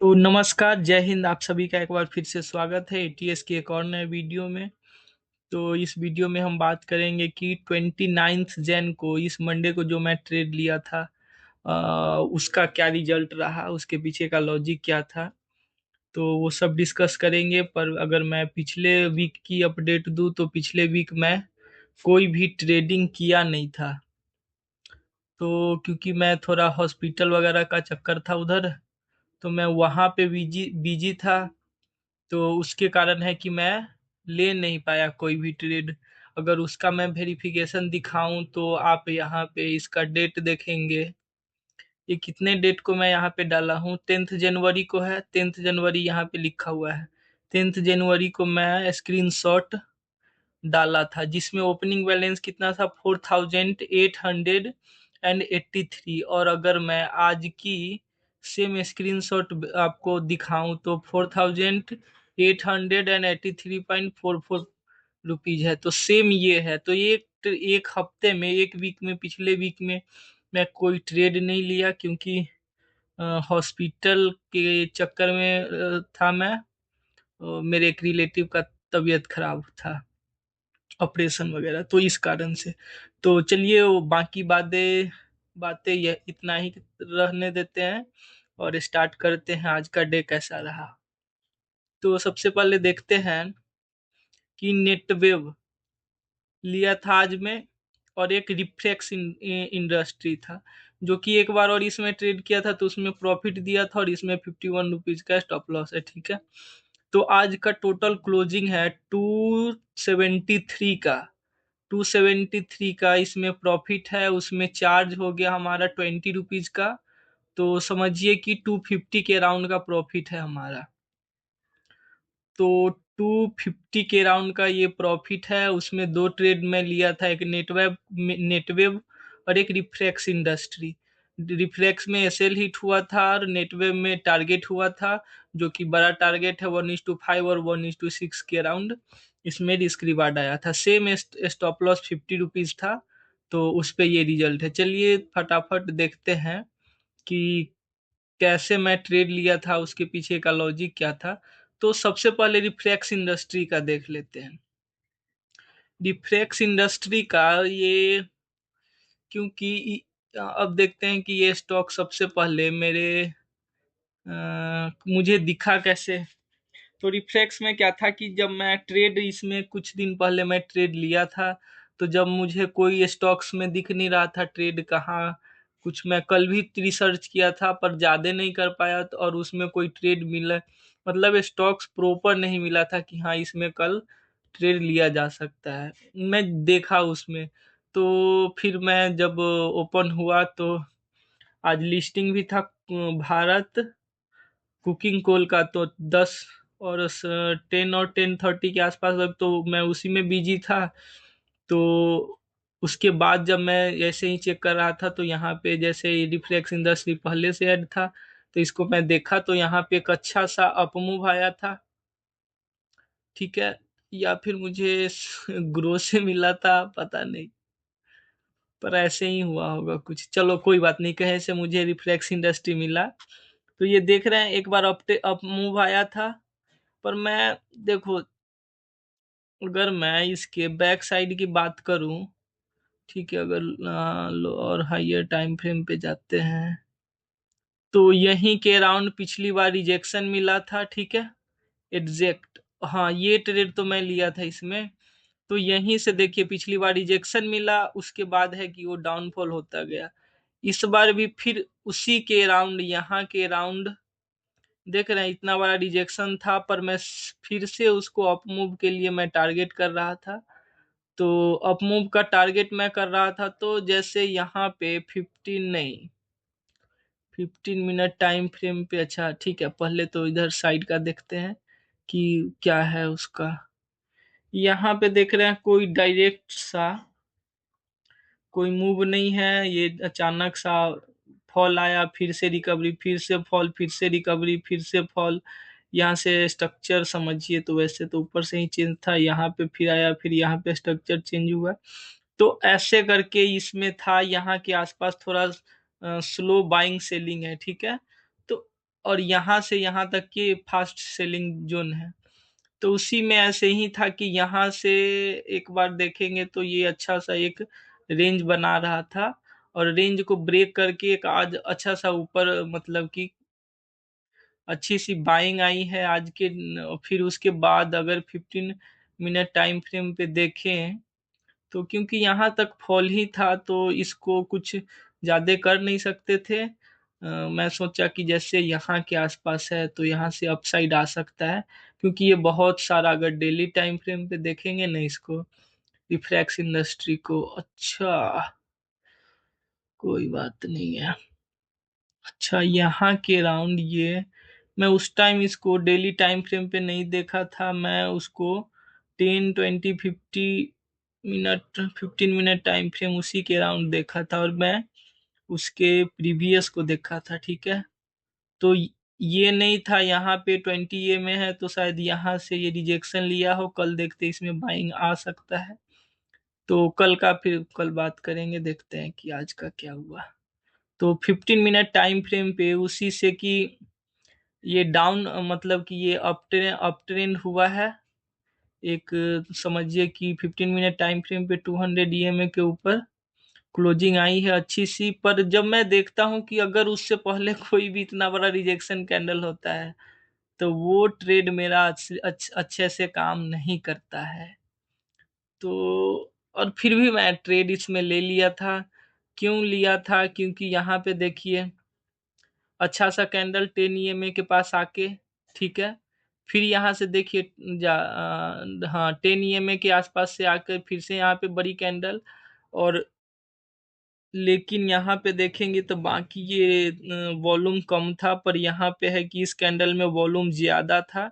तो नमस्कार, जय हिंद। आप सभी का एक बार फिर से स्वागत है एटीएस के एक और नए वीडियो में। तो इस वीडियो में हम बात करेंगे कि 29 जैन को, इस मंडे को जो मैं ट्रेड लिया था, उसका क्या रिजल्ट रहा, उसके पीछे का लॉजिक क्या था। तो वो सब डिस्कस करेंगे। पर अगर मैं पिछले वीक की अपडेट दूं तो पिछले वीक मैं कोई भी ट्रेडिंग किया नहीं था। तो क्योंकि मैं थोड़ा हॉस्पिटल वगैरह का चक्कर था उधर, तो मैं वहाँ पे बिजी बिजी था। तो उसके कारण है कि मैं ले नहीं पाया कोई भी ट्रेड। अगर उसका मैं वेरिफिकेशन दिखाऊं तो आप यहाँ पे इसका डेट देखेंगे। ये कितने डेट को मैं यहाँ पे डाला हूँ, 10 जनवरी को है। 10 जनवरी यहाँ पे लिखा हुआ है। 10 जनवरी को मैं स्क्रीनशॉट डाला था जिसमें ओपनिंग बैलेंस कितना था, 4883। और अगर मैं आज की सेम स्क्रीनशॉट आपको दिखाऊं तो 4883.44 रुपीज है। तो सेम ये है। तो एक एक हफ्ते में, एक वीक में, पिछले वीक में मैं कोई ट्रेड नहीं लिया क्योंकि हॉस्पिटल के चक्कर में था मैं। मेरे एक रिलेटिव का तबीयत खराब था, ऑपरेशन वगैरह, तो इस कारण से। तो चलिए, वो बाकी बातें बातें ये इतना ही रहने देते हैं और स्टार्ट करते हैं आज का डे कैसा रहा। तो सबसे पहले देखते हैं कि नेटवेव लिया था आज में, और एक रिफ्लेक्स इंडस्ट्री था जो कि एक बार और इसमें ट्रेड किया था तो उसमें प्रॉफिट दिया था, और इसमें 51 रुपीज का स्टॉप लॉस है। ठीक है। तो आज का टोटल क्लोजिंग है 273 का। 273 का इसमें प्रॉफिट है, उसमें चार्ज हो गया हमारा 20 रुपीज का। तो समझिए कि 250 के राउंड का प्रॉफिट है हमारा। तो 250 के राउंड का ये प्रॉफिट है। उसमें दो ट्रेड में लिया था, एक नेटवेव और एक रिफ्लेक्स इंडस्ट्री। रिफ्लेक्स में एसएल हिट हुआ था और नेटवेव में टारगेट हुआ था, जो कि बड़ा टारगेट है 1:5 और 1:6 के राउंड। इसमें रिस्क रिवार्ड आया था। सेम स्टॉप लॉस 50 रुपीज था। तो उस पे ये रिजल्ट है। चलिए फटाफट देखते हैं कि कैसे मैं ट्रेड लिया था, उसके पीछे का लॉजिक क्या था। तो सबसे पहले रिफ्लेक्स इंडस्ट्री का देख लेते हैं। रिफ्लेक्स इंडस्ट्री का ये, क्योंकि अब देखते हैं कि ये स्टॉक सबसे पहले मुझे दिखा कैसे। तो रिफ्लेक्स में क्या था कि जब मैं ट्रेड, इसमें कुछ दिन पहले मैं ट्रेड लिया था, तो जब मुझे कोई स्टॉक्स में दिख नहीं रहा था ट्रेड कहाँ, कुछ मैं कल भी रिसर्च किया था पर ज्यादा नहीं कर पाया, तो और उसमें कोई ट्रेड मिला, मतलब स्टॉक्स प्रॉपर नहीं मिला था कि हाँ इसमें कल ट्रेड लिया जा सकता है। मैं देखा उसमें। तो फिर मैं जब ओपन हुआ तो आज लिस्टिंग भी था भारत कुकिंग कोल का, तो 10 और 10 और 10:30 के आसपास। अब तो मैं उसी में बिजी था। तो उसके बाद जब मैं ऐसे ही चेक कर रहा था तो यहाँ पे जैसे रिफ्लेक्स इंडस्ट्री पहले से ऐड था, तो इसको मैं देखा तो यहाँ पे एक अच्छा सा अपमूव आया था। ठीक है। या फिर मुझे ग्रो से मिला था, पता नहीं, पर ऐसे ही हुआ होगा कुछ। चलो कोई बात नहीं, कहे से मुझे रिफ्लेक्स इंडस्ट्री मिला। तो ये देख रहे हैं, एक बार अप मूव आया था। पर मैं, देखो, अगर मैं इसके बैक साइड की बात करूं, ठीक है, अगर लो और हाइयर टाइम फ्रेम पे जाते हैं तो यहीं के अराउंड पिछली बार रिजेक्शन मिला था। ठीक है, एग्जैक्ट। हाँ, ये ट्रेड तो मैं लिया था इसमें। तो यहीं से देखिए, पिछली बार रिजेक्शन मिला, उसके बाद है कि वो डाउनफॉल होता गया। इस बार भी फिर उसी के अराउंड, यहाँ के अराउंड देख रहे हैं, इतना बड़ा रिजेक्शन था, पर मैं फिर से उसको अप मूव के लिए मैं टारगेट कर रहा था। तो अप मूव का टारगेट मैं कर रहा था, तो जैसे यहाँ पे 15 नहीं, 15 मिनट टाइम फ्रेम पे। अच्छा ठीक है, पहले तो इधर साइड का देखते हैं कि क्या है उसका। यहाँ पे देख रहे हैं कोई डायरेक्ट सा कोई मूव नहीं है। ये अचानक सा फॉल आया, फिर से रिकवरी, फिर से फॉल, फिर से रिकवरी, फिर से फॉल। यहाँ से स्ट्रक्चर समझिए तो वैसे तो ऊपर से ही चेंज था, यहाँ पे फिर आया, फिर यहाँ पे स्ट्रक्चर चेंज हुआ। तो ऐसे करके इसमें था, यहाँ के आसपास थोड़ा स्लो बाइंग सेलिंग है। ठीक है। तो और यहाँ से यहाँ तक के फास्ट सेलिंग जोन है। तो उसी में ऐसे ही था कि यहाँ से एक बार देखेंगे तो ये अच्छा सा एक रेंज बना रहा था, और रेंज को ब्रेक करके एक आज अच्छा सा ऊपर मतलब कि अच्छी सी बाइंग आई है आज के। फिर उसके बाद अगर 15 मिनट टाइम फ्रेम पे देखें तो क्योंकि यहाँ तक फॉल ही था तो इसको कुछ ज्यादा कर नहीं सकते थे। मैं सोचा कि जैसे यहाँ के आसपास है तो यहाँ से अपसाइड आ सकता है, क्योंकि ये बहुत सारा अगर डेली टाइम फ्रेम पे देखेंगे ना इसको, रिफ्रैक्स इंडस्ट्री को। अच्छा, कोई बात नहीं है। अच्छा, यहाँ के राउंड ये मैं उस टाइम इसको डेली टाइम फ्रेम पे नहीं देखा था, मैं उसको 10, 20, 50 मिनट 15 मिनट टाइम फ्रेम उसी के राउंड देखा था, और मैं उसके प्रीवियस को देखा था। ठीक है, तो ये नहीं था यहाँ पे 20 में है तो शायद यहाँ से ये रिजेक्शन लिया हो, कल देखते इसमें बाइंग आ सकता है। तो कल का फिर कल बात करेंगे, देखते हैं कि आज का क्या हुआ। तो 15 मिनट टाइम फ्रेम पे उसी से कि ये डाउन मतलब कि ये अप ट्रेंड हुआ है एक, समझिए कि 15 मिनट टाइम फ्रेम पे 200 ईएमए के ऊपर क्लोजिंग आई है अच्छी सी। पर जब मैं देखता हूँ कि अगर उससे पहले कोई भी इतना बड़ा रिजेक्शन कैंडल होता है तो वो ट्रेड मेरा अच्छे से काम नहीं करता है। तो और फिर भी मैं ट्रेड इसमें ले लिया था। क्यों लिया था? क्योंकि यहाँ पे देखिए अच्छा सा कैंडल 10 ईएमए के पास आके, ठीक है, फिर यहाँ से देखिए हाँ 10 ईएमए के आसपास से आकर फिर से यहाँ पे बड़ी कैंडल। और लेकिन यहाँ पे देखेंगे तो बाकी ये वॉल्यूम कम था, पर यहाँ पे है कि इस कैंडल में वॉल्यूम ज्यादा था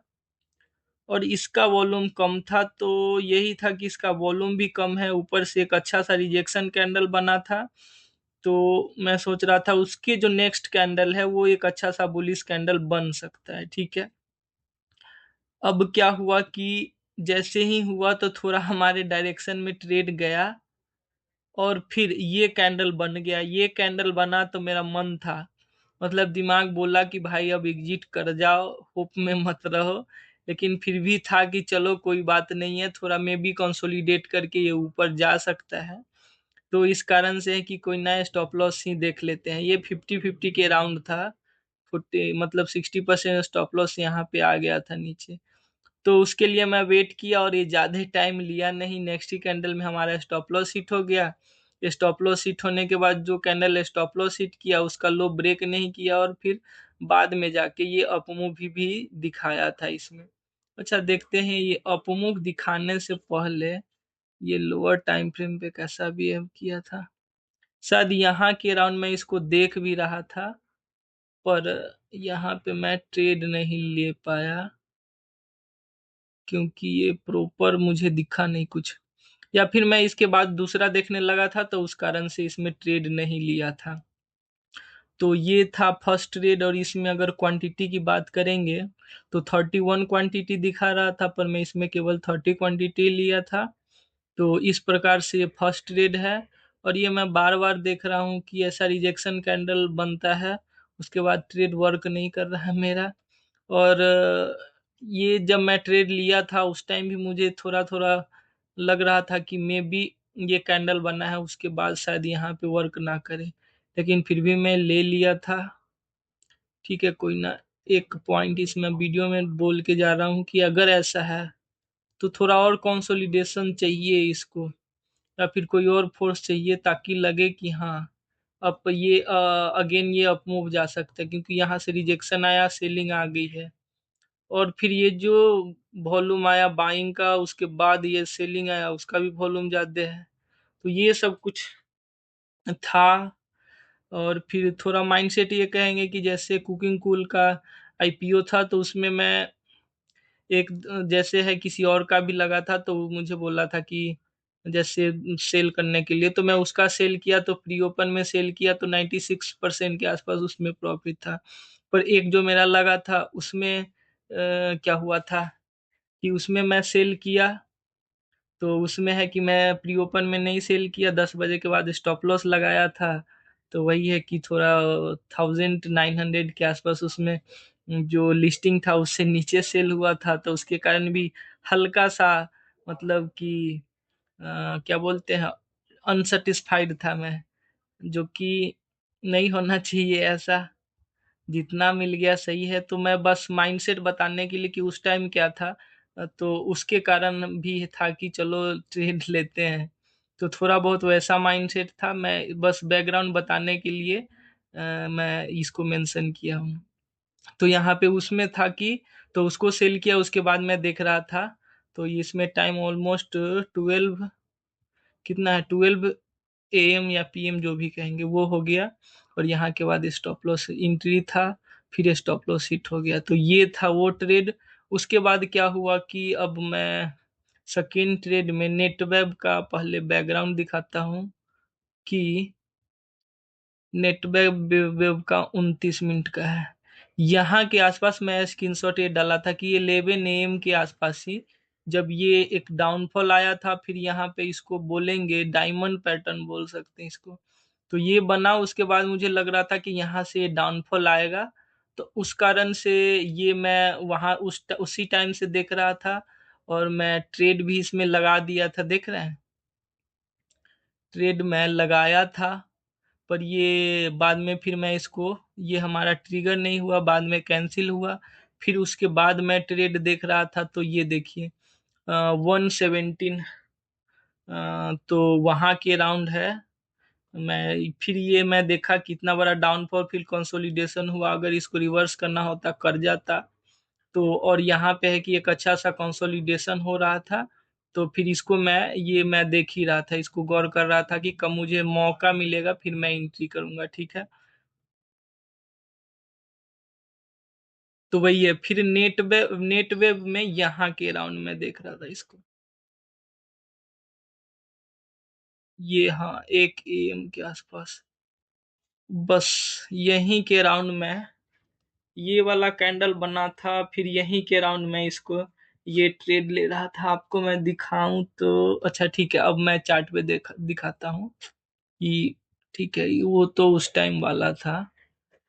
और इसका वॉल्यूम कम था। तो यही था कि इसका वॉल्यूम भी कम है, ऊपर से एक अच्छा सा रिजेक्शन कैंडल बना था। तो मैं सोच रहा था उसके जो नेक्स्ट कैंडल है वो एक अच्छा सा बुलिश कैंडल बन सकता है। ठीक है, अब क्या हुआ कि जैसे ही हुआ तो थोड़ा हमारे डायरेक्शन में ट्रेड गया और फिर ये कैंडल बन गया। ये कैंडल बना तो मेरा मन था, मतलब दिमाग बोला कि भाई अब एग्जिट कर जाओ, होप में मत रहो। लेकिन फिर भी था कि चलो कोई बात नहीं है, थोड़ा मे बी कंसोलिडेट करके ये ऊपर जा सकता है। तो इस कारण से है कि कोई नया स्टॉप लॉस ही देख लेते हैं। ये 50-50 के राउंड था, 40 मतलब 60% स्टॉप लॉस यहाँ पे आ गया था नीचे। तो उसके लिए मैं वेट किया और ये ज्यादा टाइम लिया नहीं, नेक्स्ट ही कैंडल में हमारा स्टॉप लॉस हिट हो गया। स्टॉप लॉस हिट होने के बाद जो कैंडल स्टॉप लॉस हिट किया उसका लो ब्रेक नहीं किया, और फिर बाद में जाके ये अपमूव भी दिखाया था इसमें। अच्छा, देखते हैं ये अपमूव दिखाने से पहले ये लोअर टाइम फ्रेम पे कैसा बिहेव किया था। शायद यहाँ के राउंड में इसको देख भी रहा था, पर यहाँ पे मैं ट्रेड नहीं ले पाया क्योंकि ये प्रॉपर मुझे दिखा नहीं कुछ, या फिर मैं इसके बाद दूसरा देखने लगा था तो उस कारण से इसमें ट्रेड नहीं लिया था। तो ये था फर्स्ट ट्रेड, और इसमें अगर क्वांटिटी की बात करेंगे तो 31 क्वांटिटी दिखा रहा था, पर मैं इसमें केवल 30 क्वांटिटी लिया था। तो इस प्रकार से ये फर्स्ट ट्रेड है। और ये मैं बार बार देख रहा हूँ कि ऐसा रिजेक्शन कैंडल बनता है उसके बाद ट्रेड वर्क नहीं कर रहा है मेरा। और ये जब मैं ट्रेड लिया था उस टाइम भी मुझे थोड़ा थोड़ा लग रहा था कि मे बी ये कैंडल बना है उसके बाद शायद यहाँ पे वर्क ना करे, लेकिन फिर भी मैं ले लिया था। ठीक है, कोई ना। एक पॉइंट इसमें वीडियो में बोल के जा रहा हूँ कि अगर ऐसा है तो थोड़ा और कंसोलिडेशन चाहिए इसको, या फिर कोई और फोर्स चाहिए ताकि लगे कि हाँ अब ये अगेन ये अप मूव जा सकता है, क्योंकि यहाँ से रिजेक्शन आया, सेलिंग आ गई है। और फिर ये जो वॉल्यूम आया बाइंग का उसके बाद ये सेलिंग आया उसका भी वॉल्यूम ज्यादा है। तो ये सब कुछ था। और फिर थोड़ा माइंडसेट ये कहेंगे कि जैसे कुकिंग कूल का आईपीओ था तो उसमें मैं एक जैसे है किसी और का भी लगा था तो वो मुझे बोला था कि जैसे सेल करने के लिए, तो मैं उसका सेल किया तो प्री ओपन में सेल किया तो 96% के आसपास उसमें प्रॉफिट था। पर एक जो मेरा लगा था उसमें क्या हुआ था कि उसमें मैं सेल किया तो उसमें है कि मैं प्री ओपन में नहीं सेल किया, 10 बजे के बाद स्टॉप लॉस लगाया था। तो वही है कि थोड़ा 1900 के आसपास उसमें जो लिस्टिंग था उससे नीचे सेल हुआ था, तो उसके कारण भी हल्का सा मतलब कि क्या बोलते हैं, अनसेटिस्फाइड था मैं, जो कि नहीं होना चाहिए ऐसा। जितना मिल गया सही है। तो मैं बस माइंडसेट बताने के लिए कि उस टाइम क्या था, तो उसके कारण भी था कि चलो ट्रेड लेते हैं। तो थोड़ा बहुत वैसा माइंडसेट था, मैं बस बैकग्राउंड बताने के लिए मैं इसको मेंशन किया हूँ। तो यहाँ पे उसमें था कि तो उसको सेल किया, उसके बाद मैं देख रहा था। तो इसमें टाइम ऑलमोस्ट 12, कितना है, 12 AM या PM जो भी कहेंगे वो हो गया। और यहाँ के बाद स्टॉप लॉस एंट्री था, फिर स्टॉप लॉस हिट हो गया। तो ये था वो ट्रेड। उसके बाद क्या हुआ कि अब मैं सेकेंड ट्रेड में नेटवेब का पहले बैकग्राउंड दिखाता हूँ कि नेटवेब वेब का 29 मिनट का है। यहाँ के आसपास मैं स्क्रीनशॉट ये डाला था कि ये 11 AM के आसपास ही जब ये एक डाउनफॉल आया था, फिर यहाँ पे इसको बोलेंगे डायमंड पैटर्न बोल सकते हैं इसको। तो ये बना, उसके बाद मुझे लग रहा था कि यहाँ से डाउनफॉल आएगा, तो उस कारण से ये मैं वहाँ उसी टाइम से देख रहा था। और मैं ट्रेड भी इसमें लगा दिया था, देख रहे हैं, ट्रेड मैं लगाया था। पर ये बाद में फिर मैं इसको, ये हमारा ट्रिगर नहीं हुआ, बाद में कैंसिल हुआ। फिर उसके बाद मैं ट्रेड देख रहा था, तो ये देखिए 117, तो वहां के राउंड है। मैं फिर ये मैं देखा कितना बड़ा डाउनफॉल, फिर कंसोलिडेशन हुआ, अगर इसको रिवर्स करना होता कर जाता। तो और यहाँ पे है कि एक अच्छा सा कंसोलिडेशन हो रहा था। तो फिर इसको मैं देख ही रहा था, इसको गौर कर रहा था कि कब मुझे मौका मिलेगा फिर मैं एंट्री करूंगा, ठीक है। तो वही है, फिर नेट वेब में यहाँ के राउंड में देख रहा था इसको। ये हाँ 1 AM के आसपास, बस यहीं के राउंड में ये वाला कैंडल बना था। फिर यहीं के राउंड में इसको ये ट्रेड ले रहा था। आपको मैं दिखाऊं तो अच्छा ठीक है, अब मैं चार्ट पे दिखाता हूँ कि ठीक है, वो तो उस टाइम वाला था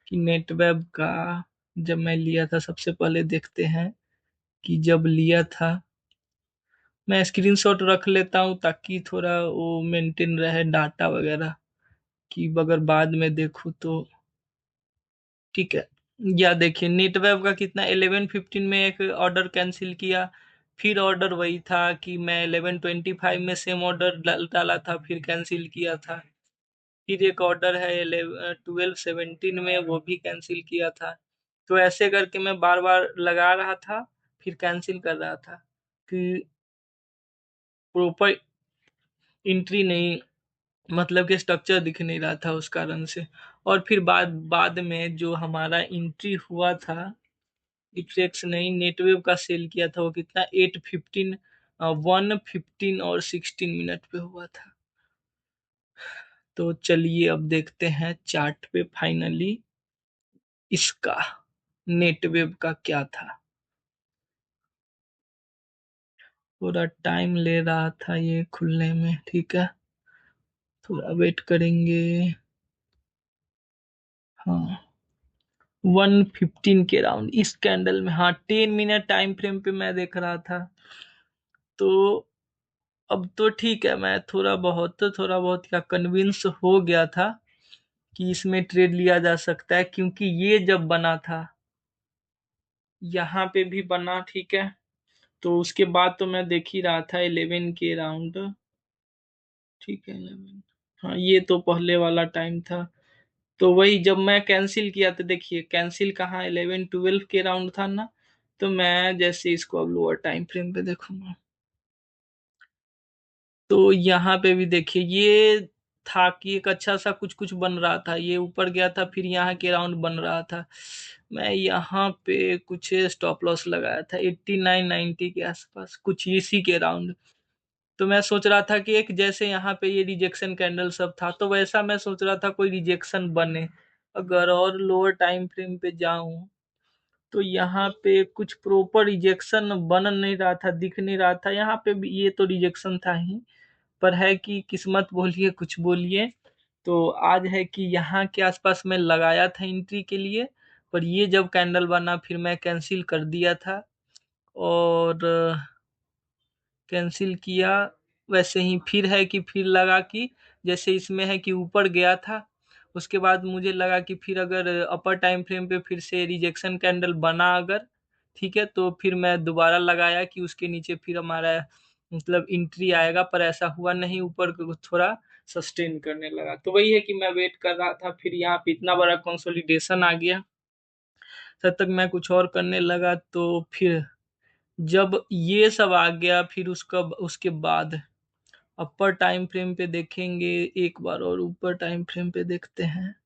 कि नेटवेब का जब मैं लिया था। सबसे पहले देखते हैं कि जब लिया था, मैं स्क्रीनशॉट रख लेता हूँ ताकि थोड़ा वो मेंटेन रहे डाटा वगैरह, कि अगर बाद में देखूँ तो ठीक है। या देखिए नेटवेब का कितना, 11:15 में एक ऑर्डर कैंसिल किया। फिर ऑर्डर वही था कि मैं 11:25 में सेम ऑर्डर डाला था, फिर कैंसिल किया था। फिर एक ऑर्डर है 12:17 में, वो भी कैंसिल किया था। तो ऐसे करके मैं बार बार लगा रहा था, फिर कैंसिल कर रहा था कि प्रॉपर एंट्री नहीं, मतलब कि स्ट्रक्चर दिख नहीं रहा था उस कारण से। और फिर बाद बाद में जो हमारा एंट्री हुआ था, इफेक्ट्स नहीं, नेटवेव का सेल किया था, वो कितना 8:15, 1:15 और 16 मिनट पे हुआ था। तो चलिए अब देखते हैं चार्ट पे फाइनली इसका नेटवेव का क्या था। पूरा टाइम ले रहा था ये खुलने में, ठीक है, थोड़ा वेट करेंगे। हाँ 1:15 के राउंड इस कैंडल में, हाँ 10 मिनट टाइम फ्रेम पे मैं देख रहा था। तो अब तो ठीक है, मैं थोड़ा बहुत क्या कन्विंस हो गया था कि इसमें ट्रेड लिया जा सकता है, क्योंकि ये जब बना था यहाँ पे भी बना, ठीक है। तो उसके बाद तो मैं देख ही रहा था 11 के राउंड, ठीक है 11, हाँ ये तो पहले वाला टाइम था। तो वही जब मैं कैंसिल किया तो देखिए कैंसिल कहाँ, 11-12 के राउंड था ना। तो मैं जैसे इसको अब लोअर टाइम फ्रेम पे देखूंगा, तो यहाँ पे भी देखिए ये था कि एक अच्छा सा कुछ कुछ बन रहा था, ये ऊपर गया था, फिर यहाँ के राउंड बन रहा था। मैं यहाँ पे कुछ स्टॉप लॉस लगाया था 89-90 के आसपास, कुछ इसी के राउंड। तो मैं सोच रहा था कि एक जैसे यहाँ पे ये रिजेक्शन कैंडल सब था, तो वैसा मैं सोच रहा था कोई रिजेक्शन बने अगर, और लोअर टाइम फ्रेम पे जाऊं तो यहाँ पे कुछ प्रॉपर रिजेक्शन बन नहीं रहा था, दिख नहीं रहा था। यहाँ पे भी ये तो रिजेक्शन था ही, पर है कि किस्मत बोलिए कुछ बोलिए, तो आज है कि यहाँ के आसपास मैं लगाया था एंट्री के लिए, पर ये जब कैंडल बना फिर मैं कैंसिल कर दिया था। और कैंसिल किया, वैसे ही फिर है कि फिर लगा कि जैसे इसमें है कि ऊपर गया था, उसके बाद मुझे लगा कि फिर अगर अपर टाइम फ्रेम पे फिर से रिजेक्शन कैंडल बना अगर, ठीक है, तो फिर मैं दोबारा लगाया कि उसके नीचे फिर हमारा मतलब एंट्री आएगा, पर ऐसा हुआ नहीं, ऊपर को थोड़ा सस्टेन करने लगा। तो वही है कि मैं वेट कर रहा था, फिर यहाँ पे इतना बड़ा कंसोलिडेशन आ गया, तब तक मैं कुछ और करने लगा। तो फिर जब ये सब आ गया, फिर उसका उसके बाद अपर टाइम फ्रेम पे देखेंगे एक बार, और ऊपर टाइम फ्रेम पे देखते हैं।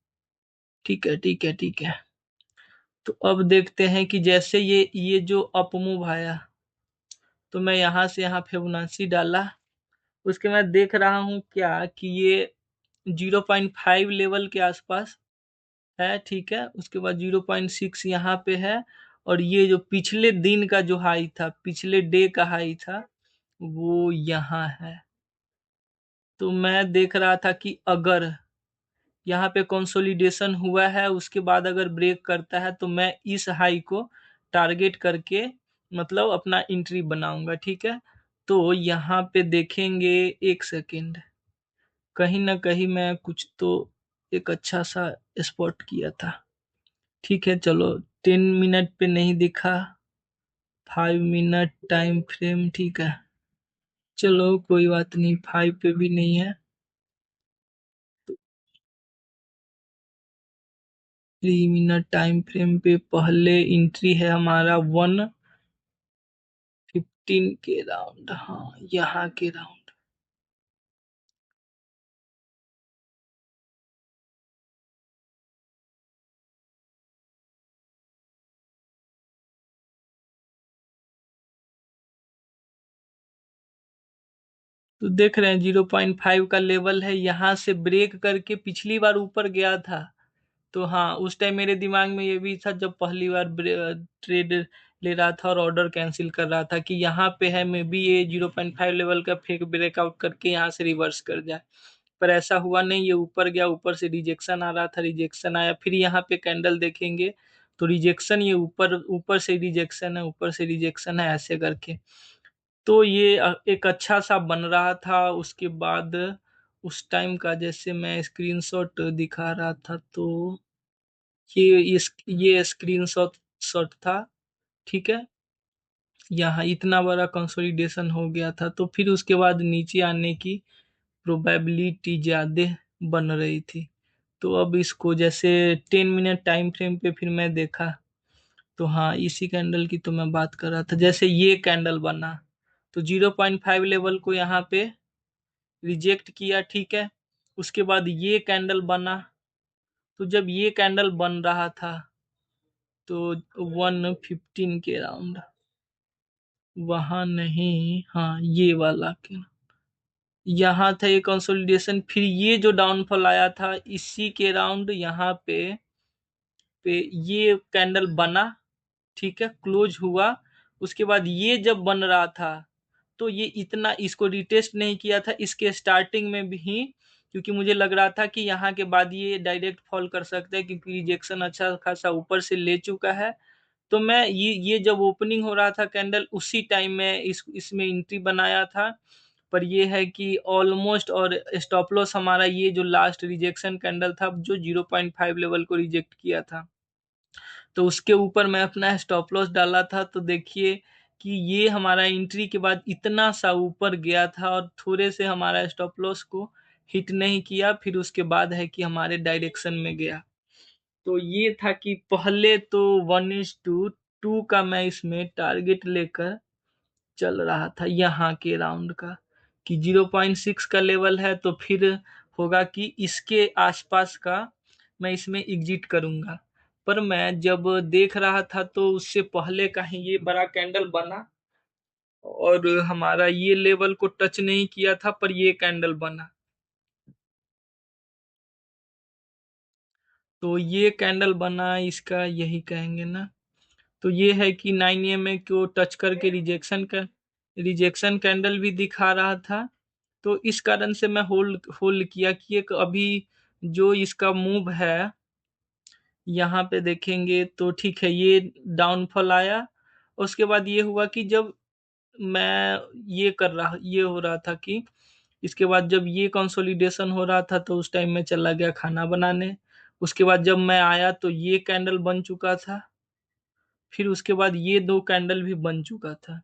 ठीक है, ठीक है, ठीक है। तो अब देखते हैं कि जैसे ये जो अप मूव आया, तो मैं यहाँ से यहाँ फिबोनाची डाला, उसके मैं देख रहा हूँ क्या कि ये 0.5 लेवल के आसपास है, ठीक है। उसके बाद 0.6 यहाँ पे है, और ये जो पिछले दिन का जो हाई था, पिछले डे का हाई था, वो यहाँ है। तो मैं देख रहा था कि अगर यहाँ पे कंसोलिडेशन हुआ है, उसके बाद अगर ब्रेक करता है, तो मैं इस हाई को टारगेट करके मतलब अपना एंट्री बनाऊंगा, ठीक है। तो यहाँ पे देखेंगे, एक सेकेंड, कहीं ना कहीं मैं कुछ तो एक अच्छा सा स्पॉट किया था। ठीक है, चलो, 10 मिनट पे नहीं दिखा, 5 मिनट टाइम फ्रेम, ठीक है, चलो कोई बात नहीं, 5 पे भी नहीं है। 3 मिनट टाइम फ्रेम पे पहले एंट्री है हमारा 1:15 के राउंड, हाँ, यहाँ के राउंड। तो देख रहे हैं 0.5 का लेवल है, यहाँ से ब्रेक करके पिछली बार ऊपर गया था। तो हाँ, उस टाइम मेरे दिमाग में ये भी था, जब पहली बार ट्रेड ले रहा था और ऑर्डर कैंसिल कर रहा था, कि यहाँ पे है मे बी ये 0.5 लेवल का फेक ब्रेकआउट करके यहाँ से रिवर्स कर जाए। पर ऐसा हुआ नहीं, ये ऊपर गया, ऊपर से रिजेक्शन आ रहा था, रिजेक्शन आया, फिर यहाँ पे कैंडल देखेंगे तो रिजेक्शन, ये ऊपर ऊपर से रिजेक्शन है, ऊपर से रिजेक्शन है, ऐसे करके। तो ये एक अच्छा सा बन रहा था। उसके बाद उस टाइम का जैसे मैं स्क्रीनशॉट दिखा रहा था, तो ये स्क्रीनशॉट शॉट था, ठीक है। यहाँ इतना बड़ा कंसोलिडेशन हो गया था, तो फिर उसके बाद नीचे आने की प्रोबेबिलिटी ज्यादा बन रही थी। तो अब इसको जैसे 10 मिनट टाइम फ्रेम पे फिर मैं देखा, तो हाँ, इसी कैंडल की तो मैं बात कर रहा था। जैसे ये कैंडल बना, तो 0.5 लेवल को यहाँ पे रिजेक्ट किया, ठीक है। उसके बाद ये कैंडल बना, तो जब ये कैंडल बन रहा था, तो 1:15 के राउंड, वहां नहीं, हाँ, ये वाला के यहाँ था ये कंसोलिडेशन, फिर ये जो डाउनफॉल आया था इसी के राउंड यहाँ पे ये कैंडल बना, ठीक है, क्लोज हुआ। उसके बाद ये जब बन रहा था, तो ये इतना इसको रिटेस्ट नहीं किया था इसके स्टार्टिंग में भी, क्योंकि मुझे लग रहा था कि यहाँ के बाद ये डायरेक्ट फॉल कर सकता है, क्योंकि रिजेक्शन अच्छा खासा ऊपर से ले चुका है। तो मैं ये जब ओपनिंग हो रहा था कैंडल, उसी टाइम में इसमें एंट्री बनाया था। पर ये है कि ऑलमोस्ट, और स्टॉप लॉस हमारा ये जो लास्ट रिजेक्शन कैंडल था, जो 0.5 लेवल को रिजेक्ट किया था, तो उसके ऊपर मैं अपना स्टॉप लॉस डाला था। तो देखिए कि ये हमारा एंट्री के बाद इतना सा ऊपर गया था, और थोड़े से हमारा स्टॉप लॉस को हिट नहीं किया, फिर उसके बाद है कि हमारे डायरेक्शन में गया। तो ये था कि पहले तो 1:2 का मैं इसमें टारगेट लेकर चल रहा था, यहाँ के राउंड का, कि 0.6 का लेवल है, तो फिर होगा कि इसके आसपास का मैं इसमें एग्जिट करूंगा। पर मैं जब देख रहा था, तो उससे पहले का ही ये बड़ा कैंडल बना, और हमारा ये लेवल को टच नहीं किया था, पर ये कैंडल बना। तो ये कैंडल बना, इसका यही कहेंगे ना। तो ये है कि 9 EMA को टच करके रिजेक्शन कैंडल भी दिखा रहा था। तो इस कारण से मैं होल्ड होल्ड किया कि एक अभी जो इसका मूव है यहाँ पे देखेंगे तो ठीक है, ये डाउनफॉल आया। उसके बाद ये हुआ कि जब मैं ये हो रहा था कि इसके बाद जब ये कंसोलिडेशन हो रहा था तो उस टाइम में चला गया खाना बनाने। उसके बाद जब मैं आया तो ये कैंडल बन चुका था। फिर उसके बाद ये दो कैंडल भी बन चुका था।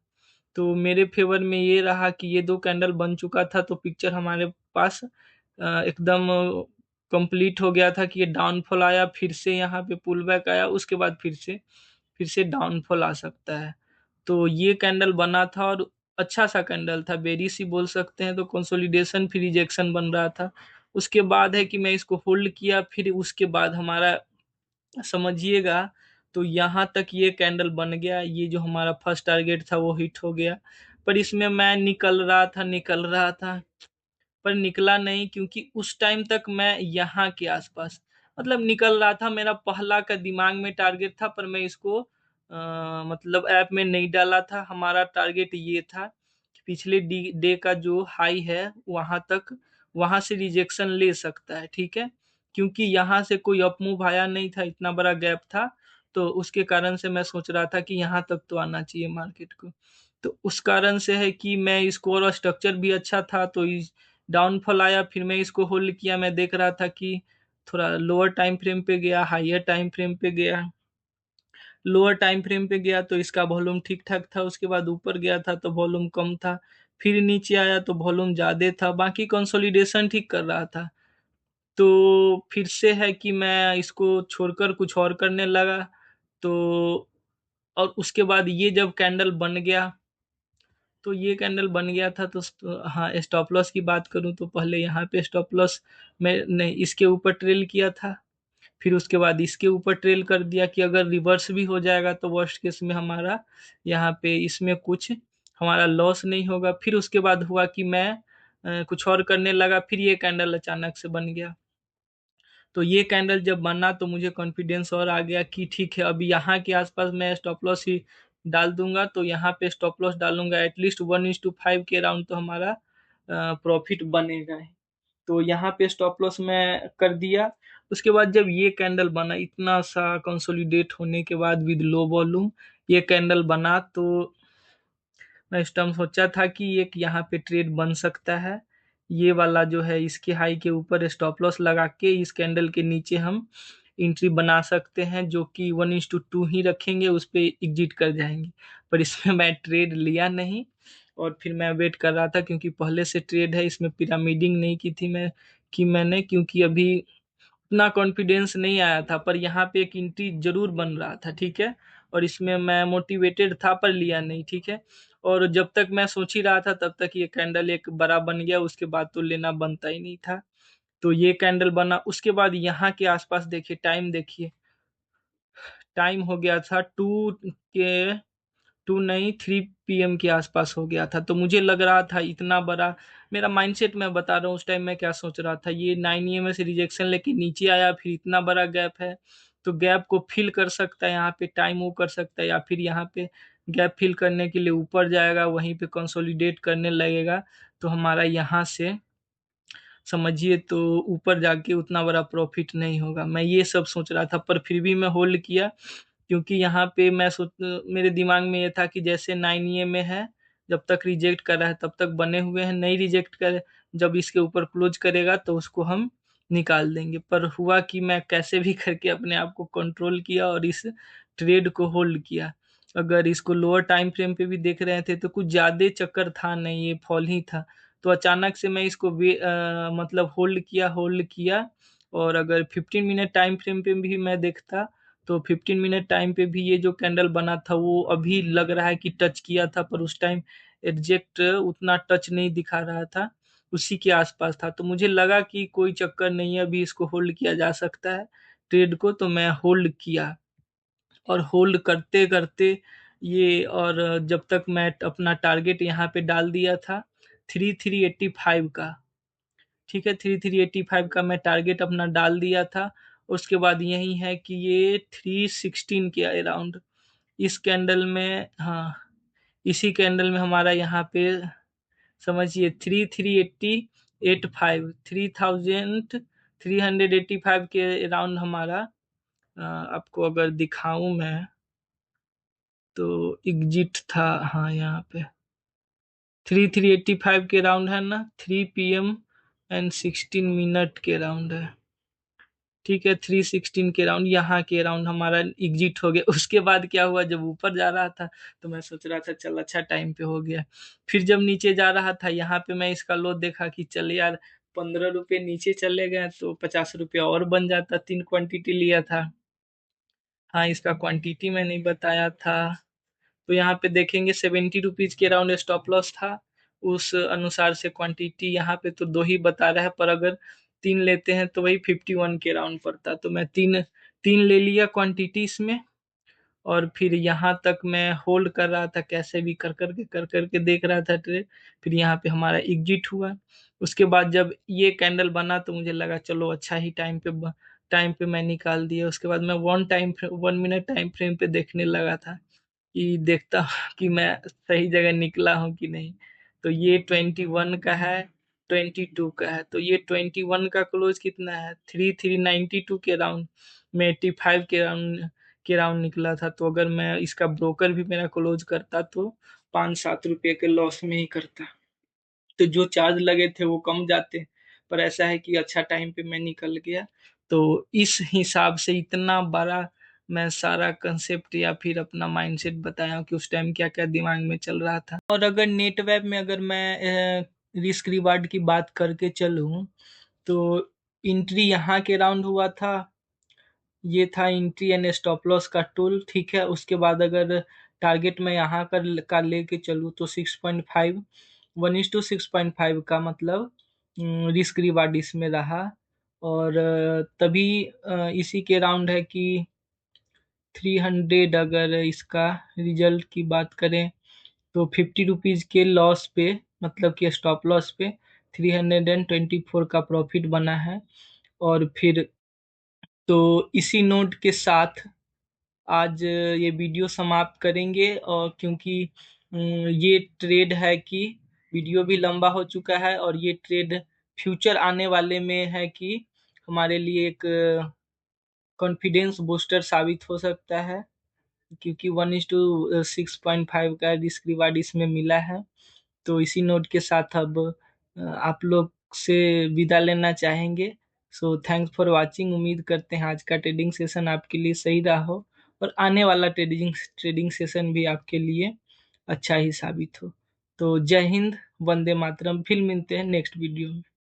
तो मेरे फेवर में ये रहा कि ये दो कैंडल बन चुका था, तो पिक्चर हमारे पास एकदम कंप्लीट हो गया था कि ये डाउनफॉल आया, फिर से यहाँ पे पुल बैक आया, उसके बाद फिर से डाउनफॉल आ सकता है। तो ये कैंडल बना था और अच्छा सा कैंडल था, बेरिश ही बोल सकते हैं। तो कंसोलिडेशन फिर रिजेक्शन बन रहा था। उसके बाद है कि मैं इसको होल्ड किया, फिर उसके बाद हमारा समझिएगा तो यहाँ तक ये कैंडल बन गया। ये जो हमारा फर्स्ट टारगेट था वो हिट हो गया। पर इसमें मैं निकल रहा था पर निकला नहीं, क्योंकि उस टाइम तक मैं यहाँ के आसपास मतलब निकल रहा था। मेरा पहला का दिमाग में टारगेट था, पर मैं इसको मतलब ऐप में नहीं डाला था। हमारा टारगेट ये था कि पिछले डे का जो हाई है वहां से रिजेक्शन ले सकता है, ठीक है। क्योंकि यहाँ से कोई अप मूव आया नहीं था, इतना बड़ा गैप था। तो उसके कारण से मैं सोच रहा था कि यहाँ तक तो आना चाहिए मार्केट को। तो उस कारण से है कि मैं इसको, और स्ट्रक्चर भी अच्छा था, तो डाउनफॉल आया, फिर मैं इसको होल्ड किया। मैं देख रहा था कि थोड़ा लोअर टाइम फ्रेम पे गया, हायर टाइम फ्रेम पे गया। लोअर टाइम फ्रेम पे गया तो इसका वॉल्यूम ठीक ठाक था, उसके बाद ऊपर गया था तो वॉल्यूम कम था, फिर नीचे आया तो वॉल्यूम ज्यादा था, बाकी कंसोलिडेशन ठीक कर रहा था। तो फिर से है कि मैं इसको छोड़कर कुछ और करने लगा। तो और उसके बाद ये जब कैंडल बन गया, तो ये कैंडल बन गया था तो हाँ, स्टॉप लॉस की बात करूं तो पहले यहाँ पे स्टॉप लॉस मैं नहीं, इसके ऊपर ट्रेल किया था। फिर उसके बाद इसके ऊपर ट्रेल कर दिया कि अगर रिवर्स भी हो जाएगा तो वर्स्ट केस में हमारा यहाँ पे इसमें कुछ हमारा लॉस नहीं होगा। फिर उसके बाद हुआ कि मैं कुछ और करने लगा, फिर ये कैंडल अचानक से बन गया। तो ये कैंडल जब बना तो मुझे कॉन्फिडेंस और आ गया कि ठीक है, अभी यहाँ के आसपास मैं स्टॉप लॉस ही डाल दूंगा। तो यहाँ पे स्टॉप लॉस डालूंगा एटलीस्ट 1:5 के अराउंड, तो हमारा प्रॉफिट बनेगा ही। तो यहाँ पे स्टॉप लॉस मैं कर दिया। उसके बाद जब ये कैंडल बना, इतना सा कंसोलिडेट होने के बाद विद लो वॉल्यूम ये कैंडल बना, तो मैं इस टाइम सोचा था कि एक यहाँ पे ट्रेड बन सकता है। ये वाला जो है इसके हाई के ऊपर स्टॉप लॉस लगा के इस कैंडल के नीचे हम एंट्री बना सकते हैं, जो कि 1:2 ही रखेंगे, उस पे एग्जिट कर जाएंगे। पर इसमें मैं ट्रेड लिया नहीं, और फिर मैं वेट कर रहा था, क्योंकि पहले से ट्रेड है, इसमें पिरामिडिंग नहीं की थी मैंने, क्योंकि अभी उतना कॉन्फिडेंस नहीं आया था। पर यहाँ पे एक एंट्री जरूर बन रहा था, ठीक है। और इसमें मैं मोटिवेटेड था पर लिया नहीं, ठीक है। और जब तक मैं सोच ही रहा था तब तक ये कैंडल एक बड़ा बन गया, उसके बाद तो लेना बनता ही नहीं था। तो ये कैंडल बना, उसके बाद यहाँ के आसपास देखिए, टाइम देखिए, टाइम हो गया था के 2 नहीं 3 PM के आसपास हो गया था। तो मुझे लग रहा था इतना बड़ा, मेरा माइंडसेट मैं बता रहा हूँ उस टाइम मैं क्या सोच रहा था, ये 9 EMA से रिजेक्शन लेके नीचे आया, फिर इतना बड़ा गैप है तो गैप को फिल कर सकता है, यहाँ पे टाइम वो कर सकता है, या फिर यहाँ पे गैप फिल करने के लिए ऊपर जाएगा, वहीं पे कंसोलिडेट करने लगेगा। तो हमारा यहाँ से समझिए तो ऊपर जाके उतना बड़ा प्रॉफिट नहीं होगा। मैं ये सब सोच रहा था, पर फिर भी मैं होल्ड किया, क्योंकि यहाँ पे मैं सोच मेरे दिमाग में ये था कि जैसे 9 में है, जब तक रिजेक्ट कर रहा है तब तक बने हुए हैं, नहीं रिजेक्ट करे, जब इसके ऊपर क्लोज करेगा तो उसको हम निकाल देंगे। पर हुआ कि मैं कैसे भी करके अपने आप को कंट्रोल किया और इस ट्रेड को होल्ड किया। अगर इसको लोअर टाइम फ्रेम पे भी देख रहे थे तो कुछ ज्यादा चक्कर था नहीं, ये फॉल ही था। तो अचानक से मैं इसको मतलब होल्ड किया। और अगर 15 मिनट टाइम फ्रेम पे भी मैं देखता तो 15 मिनट टाइम पे भी ये जो कैंडल बना था वो अभी लग रहा है कि टच किया था, पर उस टाइम एग्जैक्ट उतना टच नहीं दिखा रहा था, उसी के आसपास था। तो मुझे लगा कि कोई चक्कर नहीं है, अभी इसको होल्ड किया जा सकता है ट्रेड को, तो मैं होल्ड किया। और होल्ड करते करते ये, और जब तक मैं अपना टारगेट यहाँ पे डाल दिया था 3385 का, ठीक है, 3385 का मैं टारगेट अपना डाल दिया था। उसके बाद यही है कि ये 316 के अराउंड इस कैंडल में, हाँ, इसी कैंडल में हमारा यहाँ पे समझिए 3380 85 3000 385 के अराउंड हमारा आपको अगर दिखाऊं मैं तो एग्जिट था। हाँ, यहाँ पे 385 के राउंड है ना, 3 PM एंड 16 मिनट के राउंड है। ठीक है, 316 के राउंड, यहाँ के राउंड हमारा एग्जिट हो गया। उसके बाद क्या हुआ, जब ऊपर जा रहा था तो मैं सोच रहा था चल अच्छा टाइम पे हो गया। फिर जब नीचे जा रहा था, यहाँ पे मैं इसका लो देखा कि चल यार 15 रुपये नीचे चले गए तो 50 रुपया और बन जाता। 3 क्वांटिटी लिया था। हाँ, इसका क्वांटिटी मैं नहीं बताया था। तो यहाँ पे देखेंगे 70 रुपीज के राउंड स्टॉप लॉस था। उस अनुसार से क्वांटिटी यहाँ पे तो 2 ही बता रहा है, पर अगर 3 लेते हैं तो वही 51 के राउंड पड़ता। तो मैं तीन तीन ले लिया क्वांटिटी इसमें। और फिर यहाँ तक मैं होल्ड कर रहा था, कैसे भी कर करके देख रहा था ट्रेड। फिर यहाँ पे हमारा एग्जिट हुआ। उसके बाद जब ये कैंडल बना तो मुझे लगा चलो अच्छा ही टाइम पे मैं निकाल दिया। उसके बाद मैं 1 मिनट टाइम फ्रेम पे देखने लगा था कि देखता हूँ कि मैं सही जगह निकला हूँ कि नहीं। तो ये 21 का है, 22 का है। तो ये 21 का क्लोज कितना है, 392 के राउंड में 85 के राउंड निकला था। तो अगर मैं इसका ब्रोकर भी मेरा क्लोज करता तो 5-7 रुपये के लॉस में ही करता। तो जो चार्ज लगे थे वो कम जाते। पर ऐसा है कि अच्छा टाइम पे मैं निकल गया। तो इस हिसाब से इतना बड़ा मैं सारा कंसेप्ट या फिर अपना माइंडसेट बताया कि उस टाइम क्या क्या दिमाग में चल रहा था। और अगर नेट वेब में अगर मैं रिस्क रिवार्ड की बात करके चलूं तो एंट्री यहाँ के राउंड हुआ था। ये था एंट्री एंड स्टॉप लॉस का टूल। ठीक है, उसके बाद अगर टारगेट में यहाँ का लेके चलूँ तो 6.5, 1:6.5 का मतलब रिस्क रिवार्ड इसमें रहा। और तभी इसी के राउंड है कि 300 अगर इसका रिजल्ट की बात करें तो 50 रुपीज के लॉस पे, मतलब कि स्टॉप लॉस पे 324 का प्रॉफिट बना है। और फिर तो इसी नोट के साथ आज ये वीडियो समाप्त करेंगे। और क्योंकि ये ट्रेड है कि वीडियो भी लंबा हो चुका है और ये ट्रेड फ्यूचर आने वाले में है कि हमारे लिए एक कॉन्फिडेंस बूस्टर साबित हो सकता है। क्योंकि 1:6.5 का रिस्क रिवार्ड इसमें मिला है। तो इसी नोट के साथ अब आप लोग से विदा लेना चाहेंगे। So thanks for watching. उम्मीद करते हैं आज का ट्रेडिंग सेशन आपके लिए सही रहा हो और आने वाला ट्रेडिंग सेशन भी आपके लिए अच्छा ही साबित हो। तो जय हिंद, वंदे मातरम। फिर मिलते हैं नेक्स्ट वीडियो में।